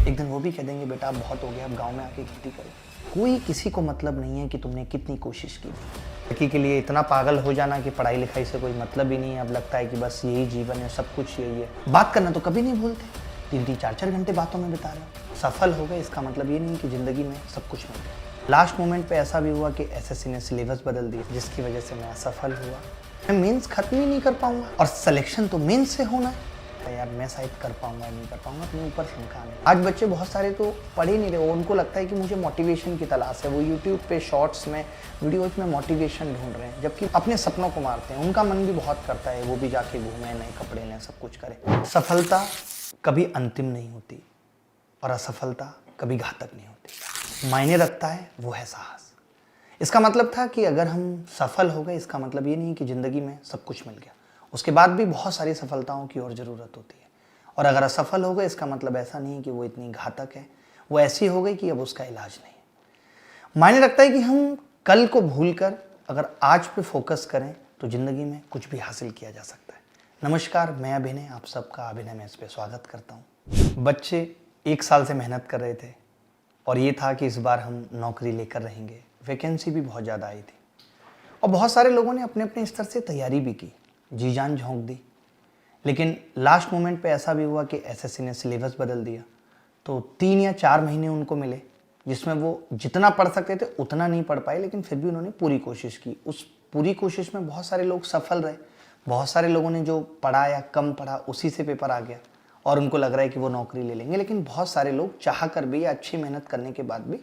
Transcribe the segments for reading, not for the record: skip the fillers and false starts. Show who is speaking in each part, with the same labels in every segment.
Speaker 1: एक दिन वो भी कह देंगे बेटा अब बहुत हो गया, अब गांव में आके खेती करो। कोई किसी को मतलब नहीं है कि तुमने कितनी कोशिश की थी। लड़की के लिए इतना पागल हो जाना कि पढ़ाई लिखाई से कोई मतलब ही नहीं है, अब लगता है कि बस यही जीवन है, सब कुछ यही है। बात करना तो कभी नहीं भूलते, 3-3 4-4 घंटे बातों में बिता रहे हो। सफल हो गए इसका मतलब ये नहीं कि जिंदगी में सब कुछ मिल गया। लास्ट मोमेंट पे ऐसा भी हुआ कि एसएससी ने सिलेबस बदल दिया, जिसकी वजह से मैं असफल हुआ। मैं मेंस खत्म ही नहीं कर पाऊंगा और सिलेक्शन तो मेंस से होना है। यार मैं शायद कर पाऊंगा नहीं कर पाऊंगा, अपने ऊपर शंका नहीं। आज बच्चे बहुत सारे तो पढ़ ही नहीं रहे, उनको लगता है कि मुझे मोटिवेशन की तलाश है। वो यूट्यूब पे शॉर्ट्स में वीडियोज में मोटिवेशन ढूंढ रहे हैं, जबकि अपने सपनों को मारते हैं। उनका मन भी बहुत करता है वो भी जाके घूमे, नए कपड़े लें, सब कुछ करें। सफलता कभी अंतिम नहीं होती और असफलता कभी घातक नहीं होती। मायने रखता है वो है साहस। इसका मतलब था कि अगर हम सफल हो गए इसका मतलब ये नहीं कि ज़िंदगी में सब कुछ मिल गया, उसके बाद भी बहुत सारी सफलताओं की और ज़रूरत होती है। और अगर असफल हो गए इसका मतलब ऐसा नहीं कि वो इतनी घातक है, वो ऐसी हो गई कि अब उसका इलाज नहीं है। मायने रखता है कि हम कल को भूलकर अगर आज पे फोकस करें तो ज़िंदगी में कुछ भी हासिल किया जा सकता है। नमस्कार, मैं अभिनय, आप सबका अभिनय में इस पर स्वागत करता हूँ। बच्चे 1 साल से मेहनत कर रहे थे और ये था कि इस बार हम नौकरी लेकर रहेंगे। वैकेंसी भी बहुत ज़्यादा आई थी और बहुत सारे लोगों ने अपने अपने स्तर से तैयारी भी की, जी जान झोंक दी। लेकिन लास्ट मोमेंट पे ऐसा भी हुआ कि एसएससी ने सिलेबस बदल दिया, तो 3 या 4 महीने उनको मिले जिसमें वो जितना पढ़ सकते थे उतना नहीं पढ़ पाए, लेकिन फिर भी उन्होंने पूरी कोशिश की। उस पूरी कोशिश में बहुत सारे लोग सफल रहे। बहुत सारे लोगों ने जो पढ़ा या कम पढ़ा उसी से पेपर आ गया और उनको लग रहा है कि वो नौकरी ले लेंगे। लेकिन बहुत सारे लोग चाह कर भी या अच्छी मेहनत करने के बाद भी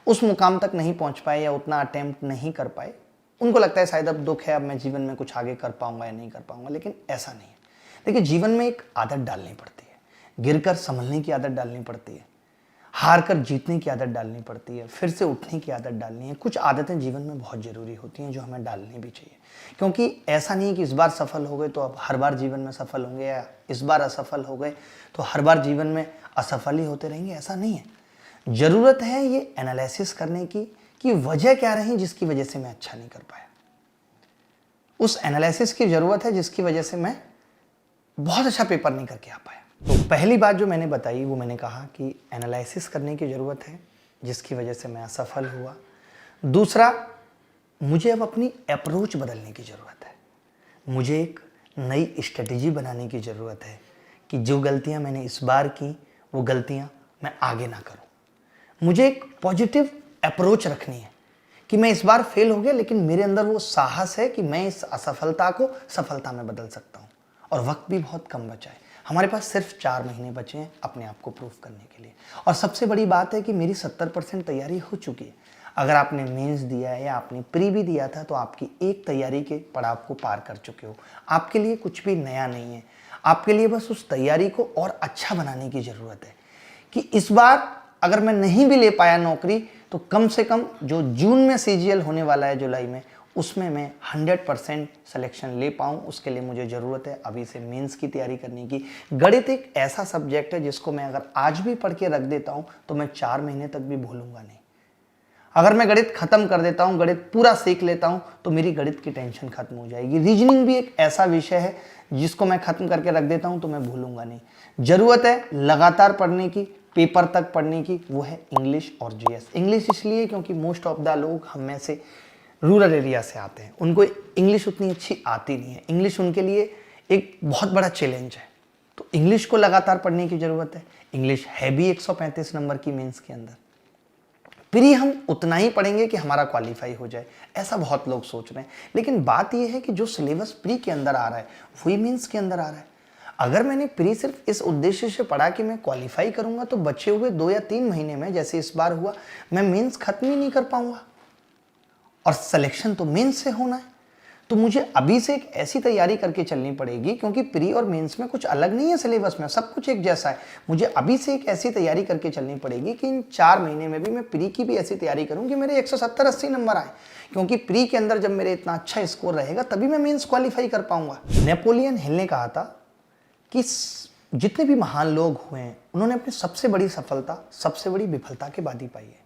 Speaker 1: उस मुकाम तक नहीं पहुंच पाए या उतना अटेम्प्ट नहीं कर पाए। उनको लगता है शायद अब दुख है, अब मैं जीवन में कुछ आगे कर पाऊंगा या नहीं कर पाऊंगा, लेकिन ऐसा नहीं है। देखिए, जीवन में एक आदत डालनी पड़ती है, गिरकर संभलने की आदत डालनी पड़ती है, हार कर जीतने की आदत डालनी पड़ती है, फिर से उठने की आदत डालनी है। कुछ आदतें जीवन में बहुत ज़रूरी होती हैं जो हमें डालनी भी चाहिए, क्योंकि ऐसा नहीं है कि इस बार सफल हो गए तो अब हर बार जीवन में सफल होंगे, या इस बार असफल हो गए तो हर बार जीवन में असफल ही होते रहेंगे। ऐसा नहीं है। ज़रूरत है ये एनालिसिस करने की कि वजह क्या रही जिसकी वजह से मैं अच्छा नहीं कर पाया। उस एनालिसिस की ज़रूरत है जिसकी वजह से मैं बहुत अच्छा पेपर नहीं करके आ पाया। तो पहली बात जो मैंने बताई वो मैंने कहा कि एनालिसिस करने की ज़रूरत है जिसकी वजह से मैं असफल हुआ। दूसरा, मुझे अब अपनी अप्रोच बदलने की ज़रूरत है। मुझे एक नई स्ट्रेटेजी बनाने की ज़रूरत है कि जो गलतियां मैंने इस बार की वो गलतियां मैं आगे ना करूं। मुझे एक पॉजिटिव अप्रोच रखनी है कि मैं इस बार फेल हो गया, लेकिन मेरे अंदर वो साहस है कि मैं इस असफलता को सफलता में बदल सकता हूँ। और वक्त भी बहुत कम बचा है, हमारे पास सिर्फ 4 महीने बचे हैं अपने आप को प्रूफ करने के लिए। और सबसे बड़ी बात है कि मेरी 70% तैयारी हो चुकी है। अगर आपने मेंस दिया है या आपने प्री भी दिया था तो आपकी एक तैयारी के पड़ाव को पार कर चुके हो। आपके लिए कुछ भी नया नहीं है, आपके लिए बस उस तैयारी को और अच्छा बनाने की ज़रूरत है कि इस बार अगर मैं नहीं भी ले पाया नौकरी तो कम से कम जो जून में सीजीएल होने वाला है जुलाई में, उसमें मैं 100% सिलेक्शन ले पाऊँ। उसके लिए मुझे ज़रूरत है अभी से मेंस की तैयारी करने की। गणित एक ऐसा सब्जेक्ट है जिसको मैं अगर आज भी पढ़ के रख देता हूँ तो मैं 4 महीने तक भी भूलूंगा नहीं। अगर मैं गणित खत्म कर देता हूँ, गणित पूरा सीख लेता हूँ, तो मेरी गणित की टेंशन खत्म हो जाएगी। रीजनिंग भी एक ऐसा विषय है जिसको मैं खत्म करके रख देता हूँ तो मैं भूलूंगा नहीं। ज़रूरत है लगातार पढ़ने की, पेपर तक पढ़ने की, वो है इंग्लिश और जीएस। इंग्लिश इसलिए क्योंकि मोस्ट ऑफ द लोग हम में से रूरल एरिया से आते हैं, उनको इंग्लिश उतनी अच्छी आती नहीं है। इंग्लिश उनके लिए एक बहुत बड़ा चैलेंज है, तो इंग्लिश को लगातार पढ़ने की ज़रूरत है। इंग्लिश है भी 135 नंबर की मेंस के अंदर, प्री हम उतना ही पढ़ेंगे कि हमारा क्वालिफाई हो जाए, ऐसा बहुत लोग सोच रहे हैं। लेकिन बात यह है कि जो सिलेबस प्री के अंदर आ रहा है वही मेंस के अंदर आ रहा है। अगर मैंने प्री सिर्फ इस उद्देश्य से पढ़ा कि मैं क्वालिफाई करूंगा तो बचे हुए 2 या 3 महीने में, जैसे इस बार हुआ, मैं मेंस खत्म ही नहीं कर पाऊंगा और सिलेक्शन तो मेंस से होना है। तो मुझे अभी से एक ऐसी तैयारी करके चलनी पड़ेगी, क्योंकि प्री और मेंस में कुछ अलग नहीं है, सिलेबस में सब कुछ एक जैसा है। मुझे अभी से एक ऐसी तैयारी करके चलनी पड़ेगी कि इन 4 महीने में भी मैं प्री की भी ऐसी तैयारी करूं कि मेरे 170-80 नंबर आए, क्योंकि प्री के अंदर जब मेरे इतना अच्छा स्कोर रहेगा तभी मैं मेंस क्वालिफाई कर पाऊंगा। नेपोलियन हिल ने कहा था कि जितने भी महान लोग हुए हैं उन्होंने अपनी सबसे बड़ी सफलता सबसे बड़ी विफलता के बाद ही पाई है।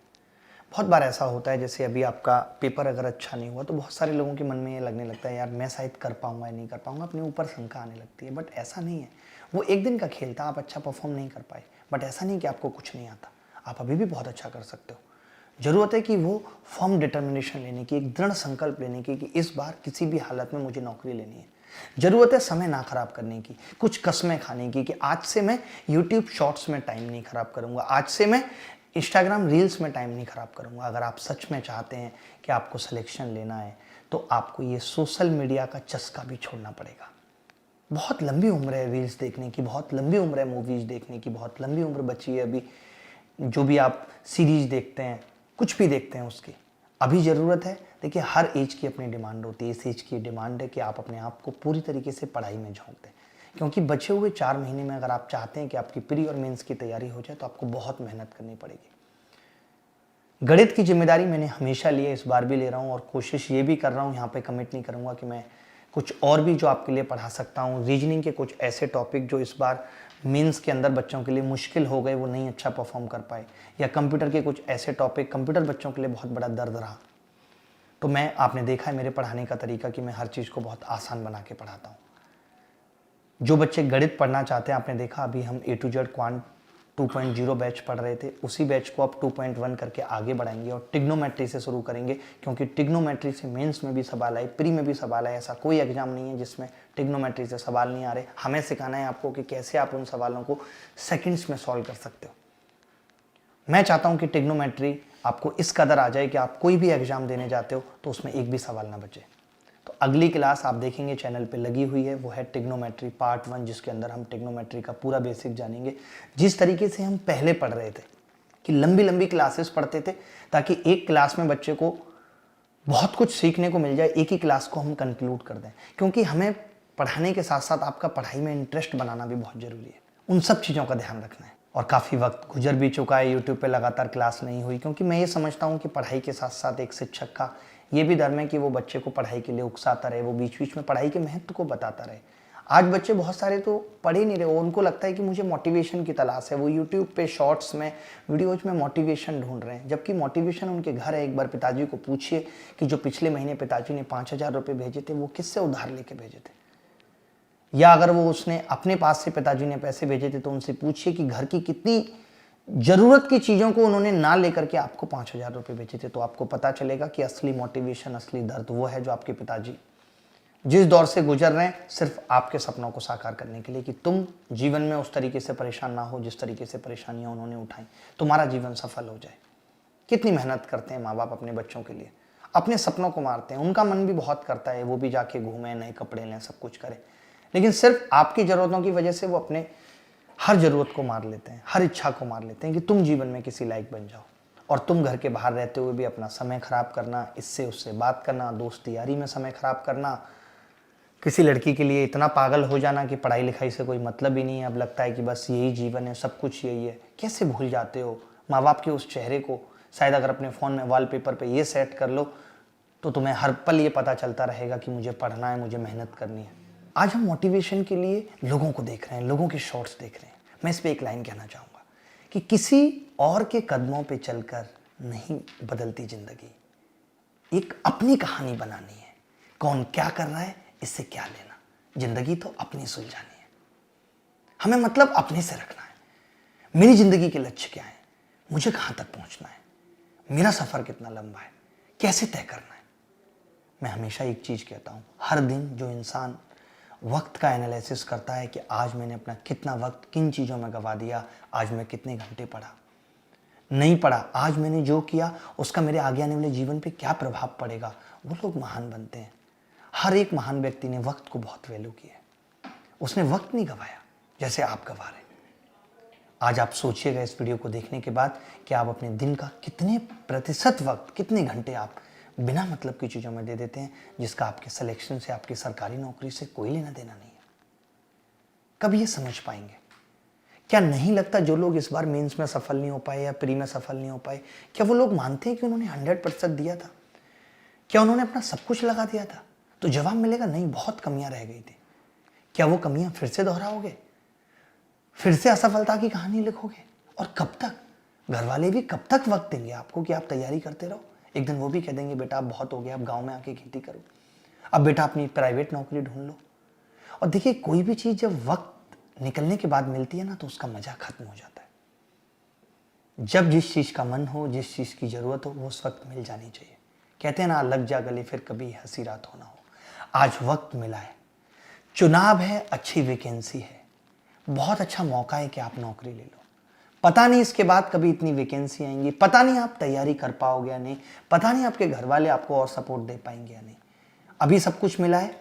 Speaker 1: बहुत बार ऐसा होता है, जैसे अभी आपका पेपर अगर अच्छा नहीं हुआ तो बहुत सारे लोगों के मन में ये लगने लगता है यार मैं शायद कर पाऊंगा या नहीं कर पाऊंगा, अपने ऊपर शंका आने लगती है। बट ऐसा नहीं है, वो एक दिन का खेल था, आप अच्छा परफॉर्म नहीं कर पाए, बट ऐसा नहीं कि आपको कुछ नहीं आता, आप अभी भी बहुत अच्छा कर सकते हो। ज़रूरत है कि वो फर्म डिटर्मिनेशन लेने की, एक दृढ़ संकल्प लेने की कि इस बार किसी भी हालत में मुझे नौकरी लेनी है। ज़रूरत है समय ना खराब करने की, कुछ कस्में खाने की कि आज से मैं यूट्यूब शॉर्ट्स में टाइम नहीं खराब करूँगा, आज से मैं इंस्टाग्राम रील्स में टाइम नहीं खराब करूँगा। अगर आप सच में चाहते हैं कि आपको सिलेक्शन लेना है तो आपको ये सोशल मीडिया का चस्का भी छोड़ना पड़ेगा। बहुत लंबी उम्र है रील्स देखने की, बहुत लंबी उम्र है मूवीज़ देखने की, बहुत लंबी उम्र बची है अभी जो भी आप सीरीज़ देखते हैं, कुछ भी देखते हैं उसकी। अभी ज़रूरत है, देखिए हर एज की अपनी डिमांड होती है। इस एज की डिमांड है कि आप अपने आप को पूरी तरीके से पढ़ाई में झोंक दें, क्योंकि बचे हुए 4 महीने में अगर आप चाहते हैं कि आपकी प्री और मेंस की तैयारी हो जाए तो आपको बहुत मेहनत करनी पड़ेगी। गणित की जिम्मेदारी मैंने हमेशा ली है, इस बार भी ले रहा हूँ और कोशिश ये भी कर रहा हूँ, यहाँ पे कमिट नहीं करूँगा कि मैं कुछ और भी जो आपके लिए पढ़ा सकता हूँ। रीजनिंग के कुछ ऐसे टॉपिक जो इस बार मेंस के अंदर बच्चों के लिए मुश्किल हो गए, वो नहीं अच्छा परफॉर्म कर पाए, या कंप्यूटर के कुछ ऐसे टॉपिक, कंप्यूटर बच्चों के लिए बहुत बड़ा दर्द रहा। तो मैं, आपने देखा है मेरे पढ़ाने का तरीका कि मैं हर चीज़ को बहुत आसान बना के पढ़ाता हूँ। जो बच्चे गणित पढ़ना चाहते हैं, आपने देखा अभी हम A to Z quant 2.0 batch पढ़ रहे थे, उसी बैच को अब 2.1 करके आगे बढ़ाएंगे और टिग्नोमेट्री से शुरू करेंगे, क्योंकि टिग्नोमेट्री से मेंस में भी सवाल आए, प्री में भी सवाल आए। ऐसा कोई एग्जाम नहीं है जिसमें टिग्नोमेट्री से सवाल नहीं आ रहे। हमें सिखाना है आपको कि कैसे आप उन सवालों को सेकंड्स में सॉल्व कर सकते हो। मैं चाहता हूं कि टिग्नोमेट्री आपको इस कदर आ जाए कि आप कोई भी एग्जाम देने जाते हो तो उसमें एक भी सवाल ना बचे। तो अगली क्लास आप देखेंगे चैनल पे लगी हुई है, वो है टिग्नोमेट्री पार्ट 1, जिसके अंदर हम टिग्नोमेट्री का पूरा बेसिक जानेंगे। जिस तरीके से हम पहले पढ़ रहे थे कि लंबी लंबी क्लासेस पढ़ते थे ताकि एक क्लास में बच्चे को बहुत कुछ सीखने को मिल जाए, एक ही क्लास को हम कंक्लूड कर दें, क्योंकि हमें पढ़ाने के साथ साथ आपका पढ़ाई में इंटरेस्ट बनाना भी बहुत ज़रूरी है। उन सब चीज़ों का ध्यान रखना है। और काफ़ी वक्त गुजर भी चुका है, यूट्यूब पे लगातार क्लास नहीं हुई, क्योंकि मैं ये समझता हूँ कि पढ़ाई के साथ साथ एक शिक्षक का ये भी धर्म है कि वो बच्चे को पढ़ाई के लिए उकसाता रहे, वो बीच बीच में पढ़ाई के महत्व को बताता रहे। आज बच्चे बहुत सारे तो पढ़ ही नहीं रहे, उनको लगता है कि मुझे मोटिवेशन की तलाश है, वो यूट्यूब पे शॉर्ट्स में, वीडियोज में मोटिवेशन ढूंढ रहे हैं, जबकि मोटिवेशन उनके घर है। एक बार पिताजी को पूछिए कि जो पिछले महीने पिताजी ने 5,000 रुपये भेजे थे वो किससे उधार लेके भेजे थे, या अगर वो उसने अपने पास से पिताजी ने पैसे भेजे थे तो उनसे पूछिए कि घर की कितनी जरूरत की चीज़ों को उन्होंने ना लेकर के आपको 5,000 रुपये भेजे थे। तो आपको पता चलेगा कि असली मोटिवेशन, असली दर्द वो है जो आपके पिताजी जिस दौर से गुजर रहे हैं सिर्फ आपके सपनों को साकार करने के लिए, कि तुम जीवन में उस तरीके से परेशान ना हो जिस तरीके से परेशानियां उन्होंने उठाई, तुम्हारा जीवन सफल हो जाए। कितनी मेहनत करते हैं माँ बाप अपने बच्चों के लिए, अपने सपनों को मारते हैं। उनका मन भी बहुत करता है वो भी जाके घूमें, नए कपड़े लें, सब कुछ करें, लेकिन सिर्फ आपकी ज़रूरतों की वजह से वो अपने हर ज़रूरत को मार लेते हैं, हर इच्छा को मार लेते हैं कि तुम जीवन में किसी लायक बन जाओ। और तुम घर के बाहर रहते हुए भी अपना समय खराब करना, इससे उससे बात करना, दोस्ती यारी में समय खराब करना, किसी लड़की के लिए इतना पागल हो जाना कि पढ़ाई लिखाई से कोई मतलब ही नहीं है, अब लगता है कि बस यही जीवन है, सब कुछ यही है। कैसे भूल जाते हो माँ बाप के उस चेहरे को? शायद अगर अपने फ़ोन में वॉलपेपर पे ये सेट कर लो तो तुम्हें हर पल ये पता चलता रहेगा कि मुझे पढ़ना है, मुझे मेहनत करनी है। आज हम मोटिवेशन के लिए लोगों को देख रहे हैं, लोगों के शॉर्ट्स देख रहे हैं। मैं इस पर एक लाइन कहना चाहूँगा कि किसी और के कदमों पे चलकर नहीं बदलती जिंदगी, एक अपनी कहानी बनानी है। कौन क्या कर रहा है इससे क्या लेना, जिंदगी तो अपनी सुलझानी है। हमें मतलब अपने से रखना है। मेरी जिंदगी के लक्ष्य क्या है, मुझे कहाँ तक पहुँचना है, मेरा सफ़र कितना लंबा है, कैसे तय करना है। मैं हमेशा एक चीज़ कहता हूँ, हर दिन जो इंसान वक्त का एनालिसिस करता है कि आज मैंने अपना कितना वक्त किन चीज़ों में गंवा दिया, आज मैं कितने घंटे पढ़ा, नहीं पढ़ा, आज मैंने जो किया उसका मेरे आगे आने वाले जीवन पे क्या प्रभाव पड़ेगा, वो लोग महान बनते हैं। हर एक महान व्यक्ति ने वक्त को बहुत वैल्यू किया, उसने वक्त नहीं गंवाया जैसे आप गंवा रहे। आज आप सोचिएगा इस वीडियो को देखने के बाद कि आप अपने दिन का कितने प्रतिशत वक्त, कितने घंटे आप बिना मतलब की चीज़ों में दे देते हैं, जिसका आपके सिलेक्शन से, आपकी सरकारी नौकरी से कोई लेना देना नहीं है। कब ये समझ पाएंगे? क्या नहीं लगता जो लोग इस बार मेंस में सफल नहीं हो पाए या प्री में सफल नहीं हो पाए, क्या वो लोग मानते हैं कि उन्होंने 100% दिया था? क्या उन्होंने अपना सब कुछ लगा दिया था? तो जवाब मिलेगा नहीं, बहुत कमियां रह गई थी। क्या वो कमियां फिर से दोहराओगे, फिर से असफलता की कहानी लिखोगे? और कब तक? घर वाले भी कब तक वक्त देंगे आपको कि आप तैयारी करते रहो? एक दिन वो भी कह देंगे बेटा अब बहुत हो गया, अब गांव में आके खेती करो, अब बेटा अपनी प्राइवेट नौकरी ढूंढ लो। और देखिए कोई भी चीज़ जब वक्त निकलने के बाद मिलती है ना तो उसका मजा खत्म हो जाता है। जब जिस चीज़ का मन हो, जिस चीज़ की ज़रूरत हो, वो उस वक्त मिल जानी चाहिए। कहते हैं ना, लग जा गले फिर कभी हंसी रात हो ना हो। आज वक्त मिला है, चुनाव है, अच्छी वैकेंसी है, बहुत अच्छा मौका है कि आप नौकरी ले लो। पता नहीं इसके बाद कभी इतनी वैकेंसी आएंगी, पता नहीं आप तैयारी कर पाओगे या नहीं, पता नहीं आपके घर वाले आपको और सपोर्ट दे पाएंगे या नहीं। अभी सब कुछ मिला है,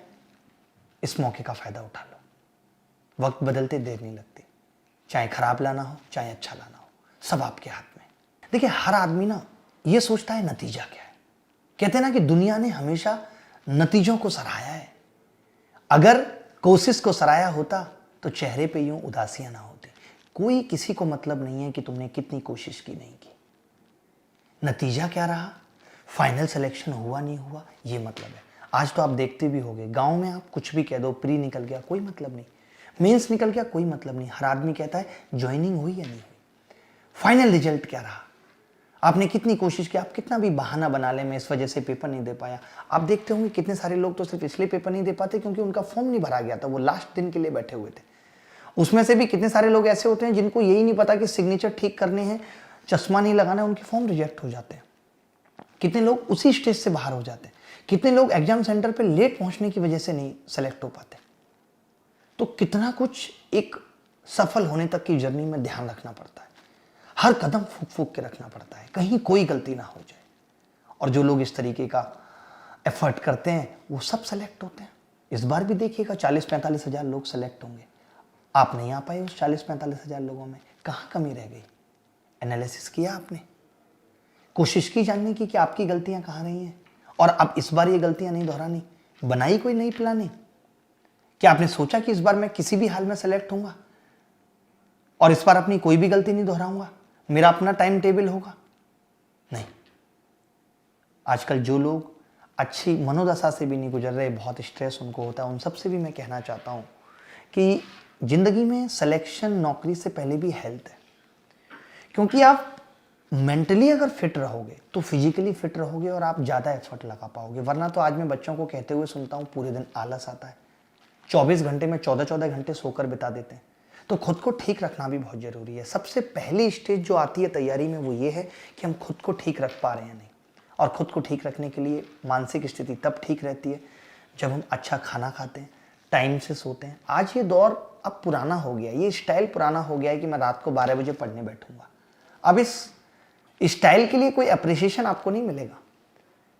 Speaker 1: इस मौके का फायदा उठा लो। वक्त बदलते देर नहीं लगती, चाहे खराब लाना हो चाहे अच्छा लाना हो, सब आपके हाथ में। देखिए, हर आदमी ना ये सोचता है नतीजा क्या है। कहते हैं ना कि दुनिया ने हमेशा नतीजों को सराहा है। अगर कोशिश को सराहा होता तो चेहरे पे यूं उदासियां ना होती। कोई किसी को मतलब नहीं है कि तुमने कितनी कोशिश की नहीं की। नतीजा क्या रहा, फाइनल सिलेक्शन हुआ नहीं हुआ, ये मतलब है। आज तो आप देखते भी होंगे, गांव में आप कुछ भी कह दो, प्री निकल गया कोई मतलब नहीं, मेंस निकल गया कोई मतलब नहीं, हर आदमी कहता है ज्वाइनिंग हुई या नहीं हुई। फाइनल रिजल्ट क्या रहा, आपने कितनी कोशिश की, आप कितना भी बहाना बना ले, मैं इस वजह से पेपर नहीं दे पाया। आप देखते होंगे कितने सारे लोग तो सिर्फ इसलिए पेपर नहीं दे पाते क्योंकि उनका फॉर्म नहीं भरा गया था, वो लास्ट दिन के लिए बैठे हुए थे। उसमें से भी कितने सारे लोग ऐसे होते हैं जिनको यही नहीं पता कि सिग्नेचर ठीक करने हैं, चश्मा नहीं लगाना है, उनके फॉर्म रिजेक्ट हो जाते हैं। कितने लोग उसी स्टेज से बाहर हो जाते हैं। कितने लोग एग्जाम सेंटर पे लेट पहुंचने की वजह से नहीं सेलेक्ट हो पाते। तो कितना कुछ एक सफल होने तक की जर्नी में ध्यान रखना पड़ता है। हर कदम फूक फूक के रखना पड़ता है, कहीं कोई गलती ना हो जाए। और जो लोग इस तरीके का एफर्ट करते हैं वो सब सेलेक्ट होते हैं। इस बार भी देखिएगा 40-45 हज़ार लोग सेलेक्ट होंगे, आप नहीं आ पाए उस 40-45 हज़ार लोगों में। कहाँ कमी रह गई? एनालिसिस किया आपने? कोशिश की जानने की कि आपकी गलतियां कहाँ रही हैं और अब इस बार ये गलतियां नहीं दोहरानी? बनाई कोई नई प्लानिंग? क्या आपने सोचा कि इस बार मैं किसी भी हाल में सेलेक्ट होऊंगा और इस बार अपनी कोई भी गलती नहीं दोहराऊंगा, मेरा अपना टाइम टेबल होगा? नहीं। आजकल जो लोग अच्छी मनोदशा से भी नहीं गुजर रहे, बहुत स्ट्रेस उनको होता है, उन सबसे भी मैं कहना चाहता हूं कि जिंदगी में सिलेक्शन नौकरी से पहले भी हेल्थ है। क्योंकि आप मेंटली अगर फिट रहोगे तो फिजिकली फिट रहोगे और आप ज़्यादा एफर्ट लगा पाओगे। वरना तो आज मैं बच्चों को कहते हुए सुनता हूँ पूरे दिन आलस आता है, 24 घंटे में 14-14 घंटे सोकर बिता देते हैं। तो खुद को ठीक रखना भी बहुत ज़रूरी है। सबसे पहली स्टेज जो आती है तैयारी में वो ये है कि हम खुद को ठीक रख पा रहे हैं नहीं। और खुद को ठीक रखने के लिए मानसिक स्थिति तब ठीक रहती है जब हम अच्छा खाना खाते हैं, टाइम से सोते हैं। आज ये दौर अब पुराना हो गया, ये स्टाइल पुराना हो गया है कि मैं रात को 12 बजे पढ़ने बैठूंगा। अब इस स्टाइल के लिए कोई अप्रिसिएशन आपको नहीं मिलेगा।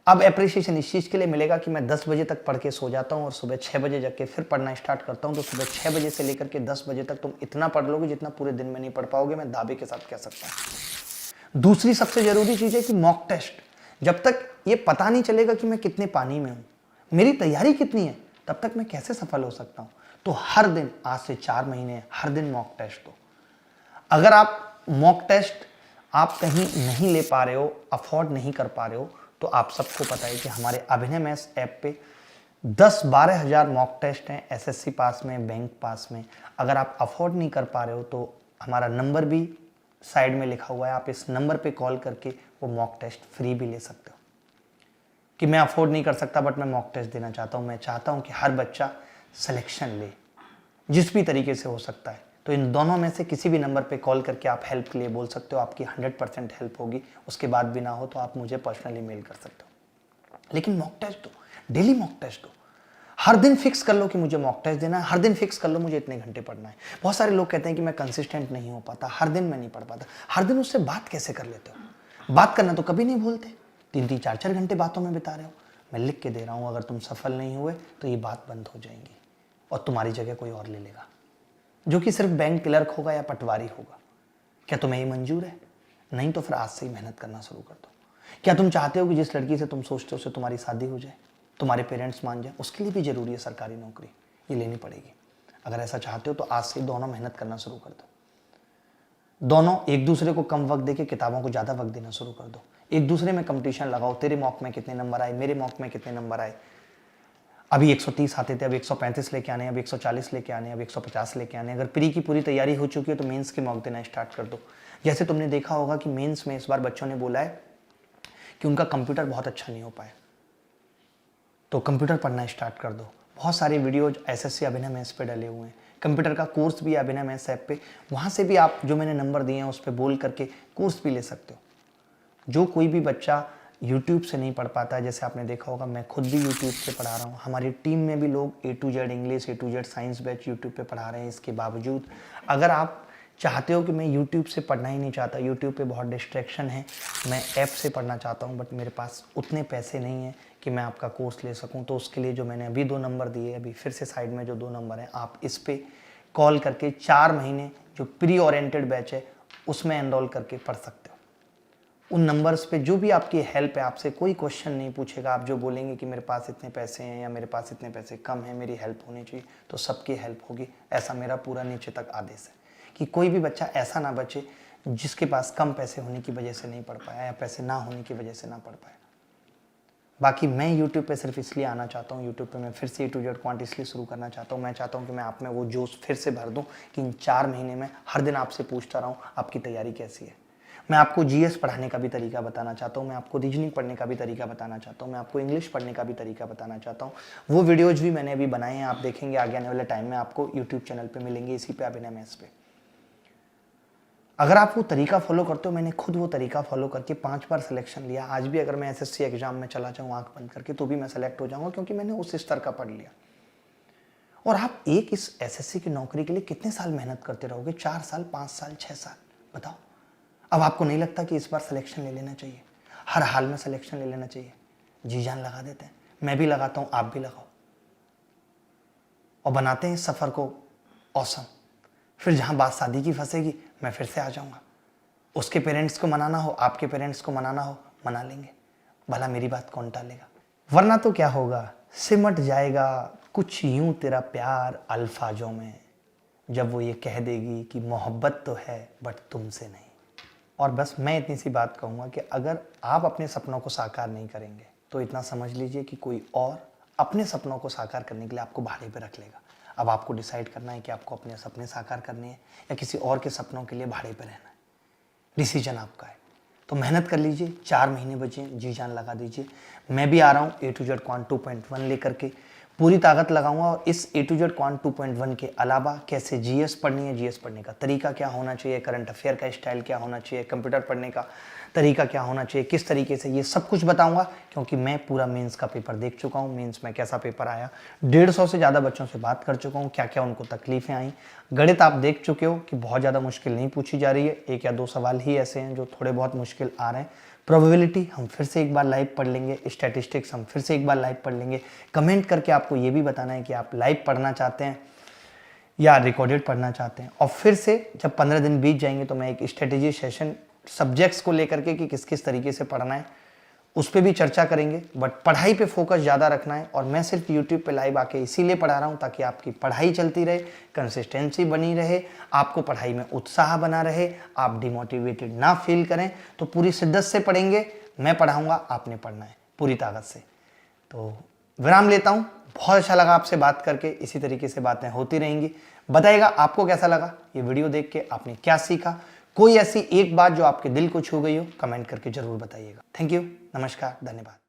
Speaker 1: अब अप्रिसिएशन इस चीज़ के लिए मिलेगा कि मैं 10 बजे तक पढ़ के सो जाता हूँ और सुबह 6 बजे जग के फिर पढ़ना स्टार्ट करता हूँ। तो सुबह 6 बजे से लेकर के 10 बजे तक तुम इतना पढ़ लोगे जितना पूरे दिन में नहीं पढ़ पाओगे, मैं दावे के साथ कह सकता हूँ। दूसरी सबसे ज़रूरी चीज़ है कि मॉक टेस्ट। जब तक ये पता नहीं चलेगा कि मैं कितने पानी में हूँ, मेरी तैयारी कितनी है, तब तक मैं कैसे सफल हो सकता हूँ? तो हर दिन, आज से 4 महीने हर दिन मॉक टेस्ट दो। अगर आप मॉक टेस्ट आप कहीं नहीं ले पा रहे हो, अफोर्ड नहीं कर पा रहे हो, तो आप सबको पता है कि हमारे अभिनय मैथ्स ऐप पे 10-12 हज़ार मॉक टेस्ट हैं, एसएससी पास में, बैंक पास में। अगर आप अफोर्ड नहीं कर पा रहे हो तो हमारा नंबर भी साइड में लिखा हुआ है, आप इस नंबर पे कॉल करके वो मॉक टेस्ट फ्री भी ले सकते हो। कि मैं अफोर्ड नहीं कर सकता बट मैं मॉक टेस्ट देना चाहता हूँ, मैं चाहता हूँ कि हर बच्चा सिलेक्शन ले, जिस भी तरीके से हो सकता है। तो इन दोनों में से किसी भी नंबर पे कॉल करके आप हेल्प के लिए बोल सकते हो, आपकी 100% हेल्प होगी। उसके बाद भी ना हो तो आप मुझे पर्सनली मेल कर सकते हो। लेकिन मॉक टेस्ट दो, डेली मॉक टेस्ट दो। हर दिन फिक्स कर लो कि मुझे मॉक टेस्ट देना है, हर दिन फिक्स कर लो मुझे इतने घंटे पढ़ना है। बहुत सारे लोग कहते हैं कि मैं कंसिस्टेंट नहीं हो पाता, हर दिन मैं नहीं पढ़ पाता। हर दिन उससे बात कैसे कर लेते हो? बात करना तो कभी नहीं भूलते, 3-3, 4-4 घंटे बातों में बिता रहे हो। मैं लिख के दे रहा हूँ, अगर तुम सफल नहीं हुए तो ये बात बंद हो जाएंगी और तुम्हारी जगह कोई और ले लेगा, जो कि सिर्फ बैंक क्लर्क होगा या पटवारी होगा। क्या तुम्हें ये मंजूर है? नहीं तो फिर आज से ही मेहनत करना शुरू कर दो। क्या तुम चाहते हो कि जिस लड़की से तुम सोचते हो उससे तुम्हारी शादी हो जाए, तुम्हारे पेरेंट्स मान जाए? उसके लिए भी जरूरी है सरकारी नौकरी, ये लेनी पड़ेगी। अगर ऐसा चाहते हो तो आज से दोनों मेहनत करना शुरू कर दो। दोनों एक दूसरे को कम वक्त देके किताबों को ज़्यादा वक्त देना शुरू कर दो। एक दूसरे में कंपटीशन लगाओ, तेरे मॉक में कितने नंबर आए, मेरे मॉक में कितने नंबर आए। अभी 130 आते थे, अब 135 लेके आने, अब 140 लेके आने, अब 150 लेके आने। अगर प्री की पूरी तैयारी हो चुकी है तो मेंस के मॉक देना स्टार्ट कर दो। जैसे तुमने देखा होगा कि मेंस में इस बार बच्चों ने बोला है कि उनका कंप्यूटर बहुत अच्छा नहीं हो पाया, तो कंप्यूटर पढ़ना स्टार्ट कर दो। बहुत सारे वीडियोज एसएससी अभिनय मैथ्स पे डले हुए हैं, कंप्यूटर का कोर्स भी है अभिनय मैथ्स ऐप पे, वहाँ से भी आप जो मैंने नंबर दिए हैं उस पर बोल करके कोर्स भी ले सकते हो। जो कोई भी बच्चा यूट्यूब से नहीं पढ़ पाता है, जैसे आपने देखा होगा मैं खुद भी यूट्यूब से पढ़ा रहा हूँ, हमारी टीम में भी लोग A to Z English, A to Z science batch YouTube पे पढ़ा रहे हैं। इसके बावजूद अगर आप चाहते हो कि मैं यूट्यूब से पढ़ना ही नहीं चाहता, यूट्यूब पे बहुत डिस्ट्रैक्शन है, मैं ऐप से पढ़ना चाहता हूँ, बट मेरे पास उतने पैसे नहीं हैं कि मैं आपका कोर्स ले सकूँ, तो उसके लिए जो मैंने अभी 2 नंबर दिए, अभी फिर से साइड में जो 2 नंबर हैं, आप इस पर कॉल करके 4 महीने जो प्री ओरिएंटेड बैच है उसमें एनरोल करके पढ़ सकते हो। उन नंबर्स पे जो भी आपकी हेल्प है, आपसे कोई क्वेश्चन नहीं पूछेगा, आप जो बोलेंगे कि मेरे पास इतने पैसे हैं या मेरे पास इतने पैसे कम हैं, मेरी हेल्प होनी चाहिए, तो सबकी हेल्प होगी। ऐसा मेरा पूरा नीचे तक आदेश है कि कोई भी बच्चा ऐसा ना बचे जिसके पास कम पैसे होने की वजह से नहीं पढ़ पाया या पैसे ना होने की वजह से ना पढ़ पाया। बाकी मैं यूट्यूब पे सिर्फ इसलिए आना चाहता हूँ, यूट्यूब पे मैं फिर से A to Z क्वांट इसलिए शुरू करना चाहता हूँ, मैं चाहता हूँ कि मैं आप में वो जोश फिर से भर दूँ कि इन 4 महीने में हर दिन आपसे पूछता रहूँ आपकी तैयारी कैसी है। मैं आपको GS पढ़ाने का भी तरीका बताना चाहता हूँ, मैं आपको रीजनिंग पढ़ने का भी तरीका बताना चाहता हूँ, मैं आपको इंग्लिश पढ़ने का भी तरीका बताना चाहता हूँ। वो वीडियोज भी मैंने अभी बनाए हैं, आप देखेंगे आगे आने वाले टाइम में आपको यूट्यूब चैनल पे मिलेंगे, इसी पे अभिनय मैथ्स पे। अगर आप वो तरीका फॉलो करते हो, मैंने खुद वो तरीका फॉलो करके 5 बार सिलेक्शन लिया। आज भी अगर मैं SSC एग्जाम में चला जाऊँ आंख बंद करके तो भी मैं सेलेक्ट हो जाऊँगा, क्योंकि मैंने उस स्तर का पढ़ लिया। और आप एक इस SSC की नौकरी के लिए कितने साल मेहनत करते रहोगे? 4 साल, 5 साल, 6 साल, बताओ। अब आपको नहीं लगता कि इस बार सिलेक्शन ले लेना चाहिए? हर हाल में सिलेक्शन ले लेना चाहिए। जी जान लगा देते हैं, मैं भी लगाता हूँ, आप भी लगाओ, और बनाते हैं इस सफ़र को औसम। फिर जहाँ बात शादी की फंसेगी मैं फिर से आ जाऊँगा। उसके पेरेंट्स को मनाना हो, आपके पेरेंट्स को मनाना हो, मना लेंगे, भला मेरी बात कौन टालेगा। वरना तो क्या होगा, सिमट जाएगा कुछ यूं तेरा प्यार अल्फाजों में, जब वो ये कह देगी कि मोहब्बत तो है बट तुमसे नहीं। और बस मैं इतनी सी बात कहूँगा कि अगर आप अपने सपनों को साकार नहीं करेंगे तो इतना समझ लीजिए कि कोई और अपने सपनों को साकार करने के लिए आपको भाड़े पे रख लेगा। अब आपको डिसाइड करना है कि आपको अपने सपने साकार करने हैं या किसी और के सपनों के लिए भाड़े पे रहना है। डिसीजन आपका है, तो मेहनत कर लीजिए। 4 महीने बचे, जी जान लगा दीजिए। मैं भी आ रहा हूँ A to Z क्वांट 2.1 लेकर के, पूरी ताकत लगाऊंगा। और इस A to Z क्वांट 2.1 के अलावा कैसे GS पढ़नी है, GS पढ़ने का तरीका क्या होना चाहिए, करंट अफेयर का स्टाइल क्या होना चाहिए, कंप्यूटर पढ़ने का तरीका क्या होना चाहिए, किस तरीके से, ये सब कुछ बताऊंगा। क्योंकि मैं पूरा मेंस का पेपर देख चुका हूँ, मेंस में कैसा पेपर आया, 150 से ज़्यादा बच्चों से बात कर चुका हूँ, क्या क्या उनको तकलीफें आई। गणित आप देख चुके हो कि बहुत ज़्यादा मुश्किल नहीं पूछी जा रही है, 1 या 2 सवाल ही ऐसे हैं जो थोड़े बहुत मुश्किल आ रहे हैं। प्रोबेबिलिटी हम फिर से एक बार लाइव पढ़ लेंगे, स्टैटिस्टिक्स हम फिर से एक बार लाइव पढ़ लेंगे। कमेंट करके आपको ये भी बताना है कि आप लाइव पढ़ना चाहते हैं या रिकॉर्डेड पढ़ना चाहते हैं। और फिर से जब 15 दिन बीत जाएंगे तो मैं एक स्ट्रेटेजी सेशन सब्जेक्ट्स को लेकर के कि किस किस तरीके से पढ़ना है उस पर भी चर्चा करेंगे। बट पढ़ाई पे फोकस ज़्यादा रखना है। और मैं सिर्फ यूट्यूब पे लाइव आके इसीलिए पढ़ा रहा हूँ ताकि आपकी पढ़ाई चलती रहे, कंसिस्टेंसी बनी रहे, आपको पढ़ाई में उत्साह बना रहे, आप डिमोटिवेटेड ना फील करें। तो पूरी शिद्दत से पढ़ेंगे, मैं पढ़ाऊँगा, आपने पढ़ना है पूरी ताकत से। तो विराम लेता हूँ। बहुत अच्छा लगा आपसे बात करके, इसी तरीके से बातें होती रहेंगी। बताइएगा आपको कैसा लगा ये वीडियो देख के, आपने क्या सीखा। कोई ऐसी एक बात जो आपके दिल को छू गई हो, कमेंट करके जरूर बताइएगा। थैंक यू, नमस्कार, धन्यवाद।